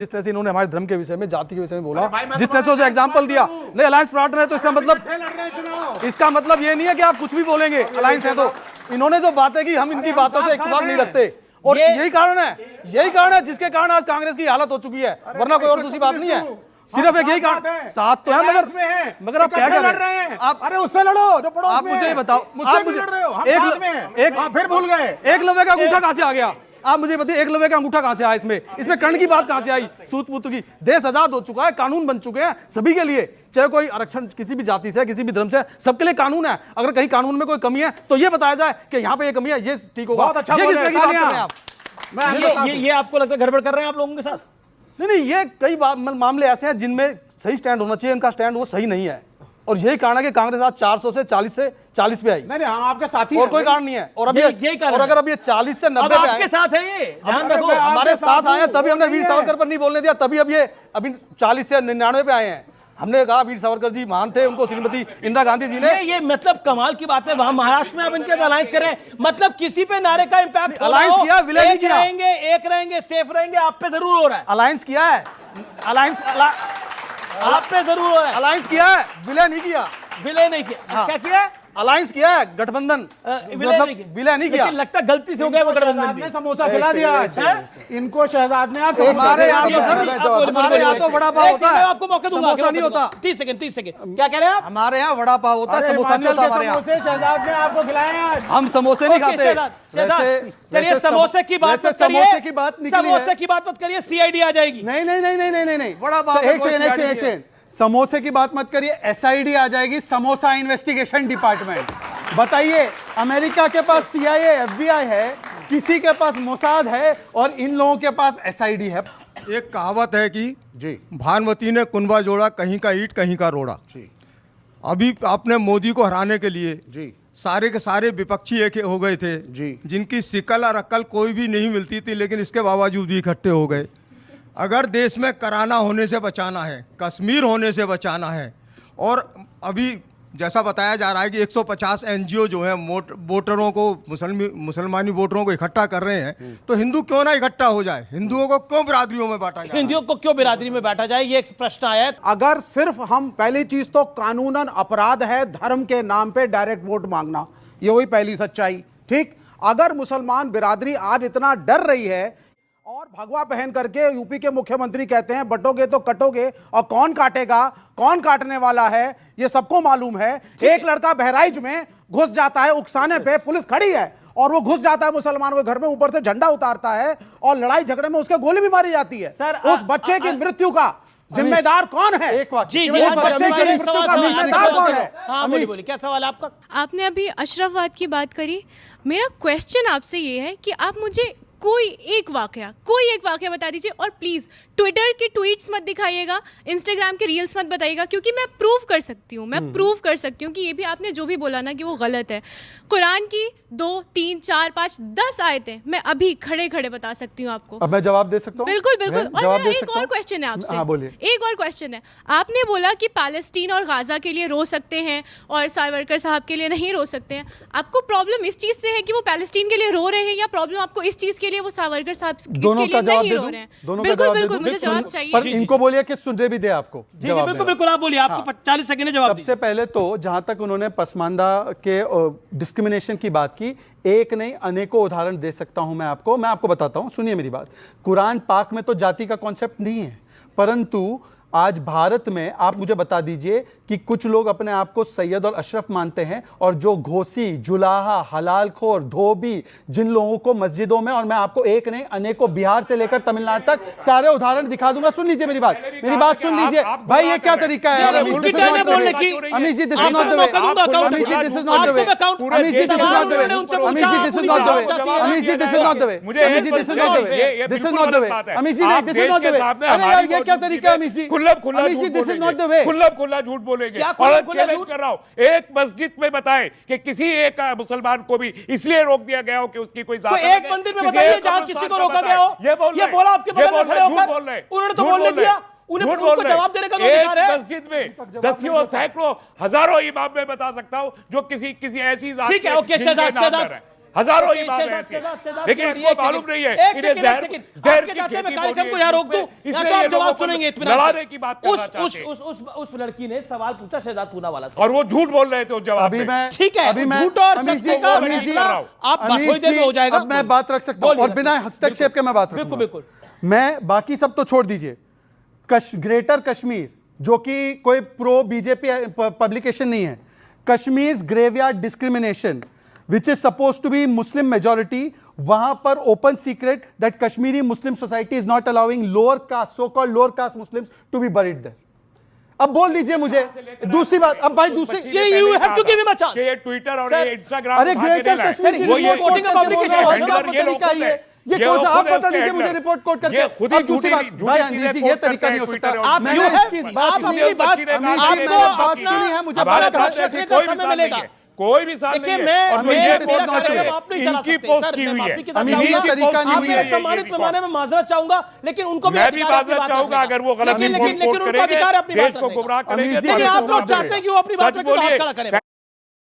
जिस तरह से इन्होंने हमारे धर्म के विषय में, जाति के विषय में बोला, जिस तरह से उसे एग्जाम्पल दिया, नहीं अलायंस पार्टनर है तो इसका मतलब ये नहीं है कि आप कुछ भी बोलेंगे अलायंस है तो। इन्होंने जो बातें की हम इनकी बातों से इत्तेफाक नहीं रखते और यही कारण है जिसके कारण आज कांग्रेस की हालत हो चुकी है, वरना कोई और दूसरी बात नहीं है। सिर्फ एक यही कारण साथ तो है, मगर आप क्या कर रहे हैं? आप अरे उससे लड़ो जो पड़ोस में है। आप मुझे बताओ, आप मुझे लड़ रहे हो, हम साथ में हैं। फिर भूल गए एकलव्य का अंगूठा कहां से आ गया? आप मुझे बताइए एकलव्य का अंगूठा कहां से आया? इसमें कर्ण की बात कहां से आई? सूत पुत्र की। देश आजाद हो चुका है, कानून बन चुके हैं सभी के लिए, चाहे कोई आरक्षण किसी भी जाति से, किसी भी धर्म से, सबके लिए कानून है। अगर कहीं कानून में कोई कमी है तो ये बताया जाए कि यहाँ पे ये कमी है, ये ठीक होगा। बहुत अच्छा ये किस तरह की बात कर रहे हैं आप? ये आपको लगता है गड़बड़ कर रहे हैं आप लोगों के साथ? नहीं, ये कई मामले ऐसे हैं जिनमें सही स्टैंड होना चाहिए, इनका स्टैंड वो सही नहीं है और यही कारण है कि कांग्रेस आज 400 से 40 पे आई। नहीं हम आपके साथी हैं, और कोई कारण नहीं है। और अभी यही कारण और अगर अब ये 40 से 90 पे आपके साथ है, ये ध्यान रखो। हमारे साथ आए तभी हमने वीर सावरकर पर नहीं बोलने दिया, तभी अभी 40 से 99 पे आए हैं। हमने कहा वीर सावरकर जी महान थे, उनको श्रीमती इंदिरा गांधी जी ने। ये मतलब कमाल की बात है, वहां महाराष्ट्र में आप इनके अलायंस करें, मतलब किसी पे नारे का इंपैक्ट अलायंस किया, विलय नहीं किया। एक रहेंगे सेफ रहेंगे, आप पे जरूर हो रहा है। अलायंस किया है, आप पे जरूर हो रहा है। अलायंस किया है, विलय नहीं किया। विलय नहीं किया। क्या किया? अलायंस किया है, गठबंधन विलय नहीं किया। लगता गलती से हो गया वो गठबंधन ने समोसा खिला दिया इनको। शहजाद ने आज हमारे यहाँ तो वड़ा पाव होता है, आपको मौका दूंगा, नहीं होता। 30 सेकंड क्या कह रहे हैं आप? हमारे यहाँ वड़ा पाव होता है, समोसा नहीं होता हमारे यहाँ। शहजाद ने आपको खिलाए आज। हम समोसे नहीं खाते। चलिए समोसे की बात मत करिए, समोसे की बात मत करिए, सीआईडी आ जाएगी। नहीं वड़ा पाव एक समोसे की बात मत करिए, एसआईडी आ जाएगी, समोसा इन्वेस्टिगेशन डिपार्टमेंट। बताइए, अमेरिका के पास सीआईए एफबीआई है, किसी के पास मोसाद है और इन लोगों के पास एसआईडी है। एक कहावत है कि जी भानुमति ने कुनबा जोड़ा, कहीं का ईंट कहीं का रोड़ा। जी अभी आपने मोदी को हराने के लिए जी सारे के सारे विपक्षी एक हो गए थे जी, जिनकी सिकल और अक्ल कोई भी नहीं मिलती थी, लेकिन इसके बावजूद भी इकट्ठे हो गए। अगर देश में कराना होने से बचाना है, कश्मीर होने से बचाना है, और अभी जैसा बताया जा रहा है कि 150 एनजीओ जो हैं वोटरों को, मुसलमानी वोटरों को इकट्ठा कर रहे हैं, तो हिंदू क्यों ना इकट्ठा हो जाए? हिंदुओं को क्यों बिरादरियों में बांटा जाए? हिंदुओं को क्यों बिरादरी में बांटा जाए, ये एक प्रश्न आया है। अगर सिर्फ हम, पहली चीज तो कानूनन अपराध है धर्म के नाम पे डायरेक्ट वोट मांगना, ये हुई पहली सच्चाई। ठीक, अगर मुसलमान बिरादरी आज इतना डर रही है और भगवा पहन करके यूपी के मुख्यमंत्री कहते हैं बटोगे तो कटोगे, और कौन काटेगा, कौन काटने वाला है, ये सबको मालूम है। एक लड़का बहराइच में घुस जाता है, उकसाने पे पुलिस खड़ी है और वो घुस जाता है मुसलमानों के घर में, ऊपर से झंडा उतारता है और लड़ाई झगड़े में उसके गोली भी मारी जाती है। सर, उस बच्चे की मृत्यु का जिम्मेदार कौन है? जी, उस बच्चे की मृत्यु का जिम्मेदार कौन है? हाँ, बोलिए क्या सवाल है आपका? आपने अभी अशरफवाद की बात करी। मेरा क्वेश्चन आपसे ये है कि आप मुझे कोई एक वाकया बता दीजिए, और प्लीज़ ट्विटर के ट्वीट्स मत दिखाइएगा, इंस्टाग्राम के रील्स मत बताइएगा, क्योंकि मैं प्रूव कर सकती हूँ कि ये भी आपने जो भी बोला ना कि वो गलत है। कुरान की 2, 3, 4, 5, 10 आयतें मैं अभी खड़े खड़े बता सकती हूँ आपको। अब मैं जवाब दे सकता हूँ? बिल्कुल। और मेरा एक और क्वेश्चन है आपसे। हाँ, बोलिए। एक और क्वेश्चन है, आपने बोला कि पैलेस्टीन और गाजा के लिए रो सकते हैं और सावरकर साहब के लिए नहीं रो सकते हैं। आपको प्रॉब्लम इस चीज़ से है कि वो पैलेस्टीन के लिए रो रहे हैं, या प्रॉब्लम आपको इस चीज़ के लिए वो सावरकर साहब के लिए नहीं रो रहे हैं? बिल्कुल मुझे जवाब चाहिए। पर इनको बोलिए कि सुनने भी दे आपको। जी बिल्कुल आप बोलिए, आपको 40 सेकंड में जवाब। सबसे पहले तो जहां तक उन्होंने पसमानदा के डिस्क्रिमिनेशन की बात की, एक नहीं अनेकों उदाहरण दे सकता हूं मैं आपको बताता हूं, सुनिए मेरी बात। कुरान पाक में तो जाति का कॉन्सेप्ट नहीं है, परंतु आज भारत में आप मुझे बता दीजिए कि कुछ लोग अपने आप को सैयद और अशरफ मानते हैं, और जो घोसी, जुलाहा, हलालखोर, धोबी, जिन लोगों को मस्जिदों में, और मैं आपको एक नहीं अनेकों बिहार से लेकर तमिलनाडु तक सारे उदाहरण दिखा दूंगा। सुन लीजिए मेरी बात सुन लीजिए भाई, ये क्या तरीका है? Amish ji, this is not the way. Amish ji, this is not the way. Amish ji, this is not the way. Amish ji, this is not the way. Amish ji, this is not the way. Amish ji, this is not the way. Amish ji, this is not the way. This is not the way. Amish ji, this is not the way. अरे यार, ये क्या तरीका है अमीश जी? खुला झूठ बोलेंगे। और चैलेंज कर रहा हूं, एक मस्जिद में बताएं कि किसी एक मुसलमान को भी इसलिए रोक दिया गया हो कि उसकी कोई तो एक मंदिर में बताइए जहां किसी को रोका गया हो। ये बोला आपके बगल में खड़े होकर, उन्होंने तो बोलने दिया, उनको जवाब देने का तो अधिकार है। मस्जिद में दसियों सैकड़ों हजारों इमाम में बता सकता हूं जो किसी ऐसी ठीक है, ओके शहजाद हजारों ही ओके, बात शहजाद, है, शहजाद, लेकिन एक इनको मालूम सेकंड, नहीं है एक इन्हें सेकंड, जहर एक सेकंड। जहर आपके की चाहते हैं मैं खेती कार्यक्रम हो को रही यहाँ है रोक दूं, इसलिए या तो ये आप लोगों जवाब को सुनेंगे इत्मीनान लड़ाने से। की बात करना चाहते हैं। उस लड़की ने सवाल पूछा शहजाद पूनावाला से, और वो झूठ बोल रहे थे उस जवाब अभी में। मैं ठीक है, अभी मैं झूठ और अमीश सत्य जी, का अमीश जी, फैसला आप अमीश थोड़ी देर में जी, हो जाएगा। अब मैं बात रख सकता हूं बोलिए, और बिना हस्तक्षेप के मैं बात बिल्कुल रखूंगा। बिल्कुल। मैं बाकी सब तो छोड़ दीजिए, ग्रेटर कश्मीर जो कि कोई प्रो बीजेपी पब्लिकेशन नहीं है, Kashmir graveyard discrimination which is suppose to be Muslim majority, वहां पर open secret that Kashmiri Muslim society is not allowing lower caste, so called lower caste Muslims to be buried there. अब बोल दीजिए मुझे दूसरी बात, अब भाई दूसरी ये you have to give him a chance. कि ये ट्विटर और सर, ये इंस्टाग्राम अरे ग्रेटर कश्मीर की वो ये रिपोर्ट quoting a करके publication बोल रहा हूं, है, आपका ये लोग तरीका खुद ये है। ये ये कौन लोग सा, आप खुद है बता उसके दीजिए मुझे हैंडलर। रिपोर्ट कोट करके। ये खुद ही अब दूसरी बात, झूठी भाई चीजें अनीश जी, ये कोट तरीका करते नहीं हो हैं सकता। ट्विटर और आप मैंने you have- इसकी बात आप सुनी, अपनी बात बच्ची ने कहा अमीश जी, कि आपको मैंने बात अपना सुनी है, मुझे हमारा बात पक्ष करने रखने दीजिए। का कोई समय मिसाल नहीं मिलेगा। है, कोई भी साल देखिए नहीं मैं है। और जो ये मेरा पोस्ट कर रहे कार्यक्रम हैं, आप नहीं चला इनकी सकते पोस्ट सर, की मैं हुई माफी है। के साथ अमीश जी, चाहूंगा। ये तरीका नहीं आप है। मेरे ये सम्मानित रिपोर्ट। मेहमान हैं, मैं माजरत चाहूंगा, लेकिन उनको भी मैं भी अधिकार है अपनी माजरत बात चाहूंगा रखने का। अगर वो गलत लेकिन रिपोर्ट लेकिन कोट उनको करेंगे, अधिकार है अपनी देश बात को रखने का। गुमराह करेंगे अमीश जी, तो लेकिन देश आप को लोग गुमराह चाहते हैं कि वो अपनी बात सच रखे तो हाथ बोलिए, खड़ा करें।